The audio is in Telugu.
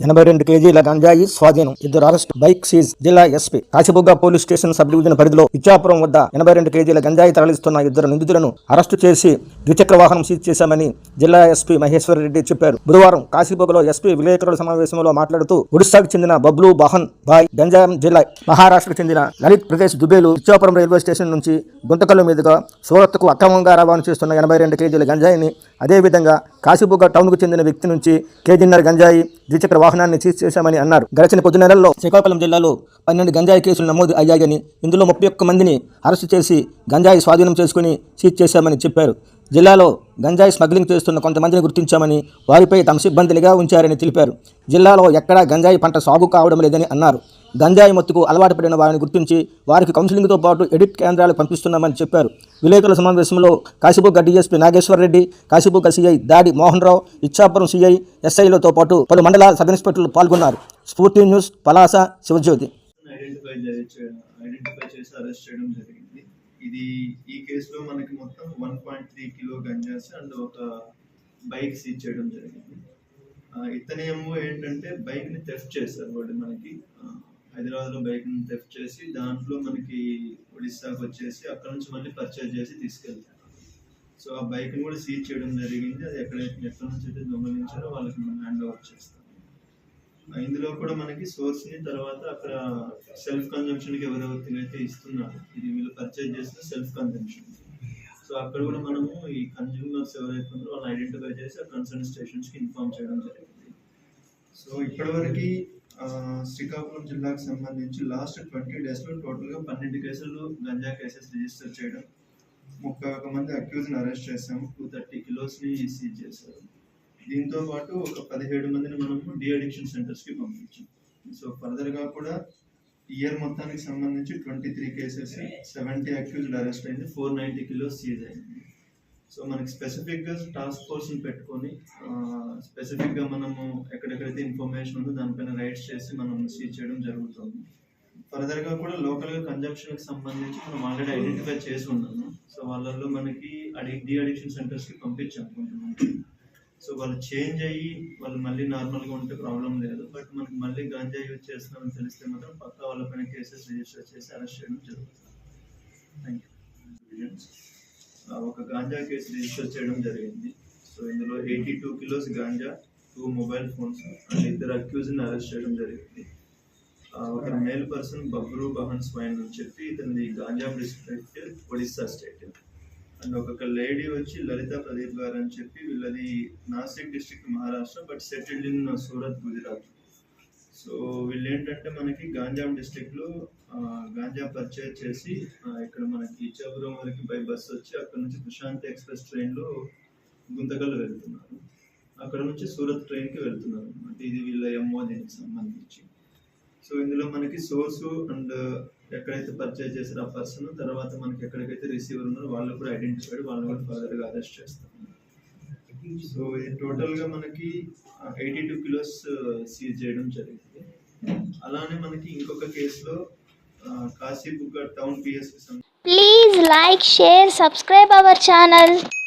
82 కేజీల గంజాయి స్వాధీనం, 2 అరెస్ట్, బైక్ సీజ్. జిల్లా SP Kashibugga police station sub division పరిధిలో ఇచ్చాపురం వద్ద 82 కేజీల గంజాయి తరలిస్తున్న 2 నిందితులను అరెస్టు చేసి ద్విచక్ర వాహనం సీజ్ చేశామని జిల్లా ఎస్పీ మహేశ్వర్ రెడ్డి చెప్పారు. బుధవారం కాశీబుగ్గలో ఎస్పీ విలేకరుల సమావేశంలో మాట్లాడుతూ ఒడిశాకు చెందిన బబ్లూ బహన్ బాయ్, గంజాం జిల్లా, మహారాష్ట్రకు చెందిన లలిత్ ప్రదేశ్ దుబేలు ఇచ్చాపురం రైల్వే స్టేషన్ నుంచి గుంతకల్లు మీదుగా సూరత్కు అక్రమంగా రవాణా చేస్తున్న 82 కేజీల గంజాయిని, అదేవిధంగా కాశీబుగ్గ టౌన్కు చెందిన వ్యక్తి నుంచి కేజీన్నర గంజాయి ద్విచక్ర వాహనాన్ని సీజ్ చేశామని అన్నారు. గడిచిన కొద్ది నెలల్లో శ్రీకాకుళం జిల్లాలో 12 గంజాయి కేసులు నమోదు అయ్యాయని, ఇందులో 31 మందిని అరెస్టు చేసి గంజాయి స్వాధీనం చేసుకుని సీజ్ చేశామని చెప్పారు. జిల్లాలో గంజాయి స్మగ్లింగ్ చేస్తున్న కొంతమందిని గుర్తించామని, వారిపై తమ సిబ్బందిగా ఉంచారని తెలిపారు. జిల్లాలో ఎక్కడా గంజాయి పంట సాగు కావడం లేదని అన్నారు. గంజాయి మత్తుకు అలవాటు పడిన వారిని గుర్తించి వారికి కౌన్సిలింగ్తో పాటు ఎడిట్ కేంద్రాలకు పంపిస్తున్నామని చెప్పారు. విలేకరుల సమావేశంలో కాశీబుగ్గ డీఎస్పీ నాగేశ్వర్ రెడ్డి, కాశీబుగ్గ సిఐ దాడి మోహన్ రావు, ఇచ్చాపురం సిఐ, ఎస్ఐలతో పాటు పలు మండల సబ్ ఇన్స్పెక్టర్లు పాల్గొన్నారు. స్ఫూర్తి న్యూస్, పలాస, శివజ్యోతి. ఐడెంటిఫై చేసి అరెస్ట్ చేయడం జరిగింది. ఈ కేసులో మనకి మొత్తం 1.3 కిలో గంజాస్ అండ్ ఒక బైక్ సీజ్ చేయడం జరిగింది. ఇతనేమో ఏంటంటే బైక్ని థెఫ్ట్ చేశారు. వాళ్ళు మనకి హైదరాబాద్లో బైక్ని థెఫ్ట్ చేసి దాంట్లో మనకి ఒడిస్సాకు వచ్చేసి అక్కడ నుంచి మళ్ళీ పర్చేజ్ చేసి తీసుకెళ్తారు. సో ఆ బైక్ని కూడా సీజ్ చేయడం జరిగింది. అది ఎక్కడి నుంచి అయితే దొంగలించారో వాళ్ళకి మనం హ్యాండ్ ఓవర్ చేస్తాం. ఇందులో కూడా మనకి సోర్స్ని తర్వాత అక్కడ సెల్ఫ్ కన్జంప్షన్కి ఎవరెవరికైతే ఇస్తున్నారు, ఇది వీళ్ళు పర్చేజ్ చేసిన సెల్ఫ్ కన్జంప్షన్. సో అక్కడ కూడా మనము ఈ కన్జ్యూమర్స్ ఎవరైతే ఉన్నారో వాళ్ళని ఐడెంటిఫై చేసి ఆ కన్సర్న్ స్టేషన్స్కి ఇన్ఫార్మ్ చేయడం జరిగింది. సో ఇప్పటివరకు శ్రీకాకుళం జిల్లాకు సంబంధించి లాస్ట్ 20 డేస్లో టోటల్గా 12 కేసులు గంజా కేసెస్ రిజిస్టర్ చేయడం, 31 మంది అక్యూజ్ని అరెస్ట్ చేసాము, 230 కిలోస్ని సీజ్ చేశారు. దీంతో పాటు ఒక 17 మందిని మనము డి అడిక్షన్ సెంటర్స్కి పంపించాం. సో ఫర్దర్గా కూడా ఇయర్ మొత్తానికి సంబంధించి 23 కేసెస్, 70 అక్యూజ్డ్ అరెస్ట్ అయింది, 490 కిలోస్ సీజ్ అయింది. సో మనకి స్పెసిఫిక్గా టాస్క్ ఫోర్స్ని పెట్టుకొని స్పెసిఫిక్గా మనము ఎక్కడెక్కడైతే ఇన్ఫర్మేషన్ ఉందో దానిపైన రైట్స్ చేసి మనం సీజ్ చేయడం జరుగుతుంది. ఫర్దర్గా కూడా లోకల్గా కన్జంప్షన్కి సంబంధించి మనం ఆల్రెడీ ఐడెంటిఫై చేసి ఉన్నాము. సో వాళ్ళల్లో మనకి డి అడిక్షన్ సెంటర్స్కి పంపించాం కొంతమంది. సో వాళ్ళు చేంజ్ అయ్యి వాళ్ళు మళ్ళీ నార్మల్గా ఉంటే ప్రాబ్లం లేదు. బట్ మనకి మళ్ళీ గంజా యూజ్ చేస్తున్నామని తెలిస్తే మాత్రం పక్కా వాళ్ళపైన కేసెస్ రిజిస్టర్ చేసి అరెస్ట్ చేయడం జరుగుతుంది. Thank you. ఒక గాంజా కేసు రిజిస్టర్ చేయడం జరిగింది. సో ఇందులో 82 kilos ganja, 2 mobile phones and 2 అక్యూజ్ని అరెస్ట్ చేయడం జరిగింది. ఒక మేల్ పర్సన్ బబ్లూ బహన్ స్వైన్ అని చెప్పి ఇతని Ganjam district, Odisha state. And ఒక లేడీ వచ్చి లలిత ప్రదీప్ గారు అని చెప్పి వీళ్ళది Nashik district, Maharashtra, but settled in Surat, Gujarat. So వీళ్ళు ఏంటంటే మనకి గాంజాం డిస్ట్రిక్ట్లో గాంజా పర్చేజ్ చేసి ఇక్కడ మనకి ఇచ్చాపురం వరకు బై బస్ వచ్చి అక్కడ నుంచి ప్రశాంత్ ఎక్స్ప్రెస్ ట్రైన్లో గుంతకల్ వెళ్తున్నారు. అక్కడ నుంచి సూరత్ ట్రైన్కి వెళ్తున్నారు అనమాట. ఇది వీళ్ళ ఎంఓ దీనికి సంబంధించి. సో ఇందులో మనకి సోర్సు అండ్ ఎక్కడైతే పర్చేజ్ చేశారో ఆ పర్సన్, తర్వాత మనకి ఎక్కడికైతే రిసీవర్ ఉన్నారో వాళ్ళు కూడా ఐడెంటిఫైడ్, వాళ్ళని కూడా ఫర్దర్గా అరెస్ట్ చేస్తాం. సో ఇది టోటల్గా మనకి 82 కిలోస్ సీజ్ చేయడం జరిగింది. అలానే మనకి ఇంకొక కేసులో కాశీబుగ్గ టౌన్ పిఎస్కి Please like, share, subscribe our channel.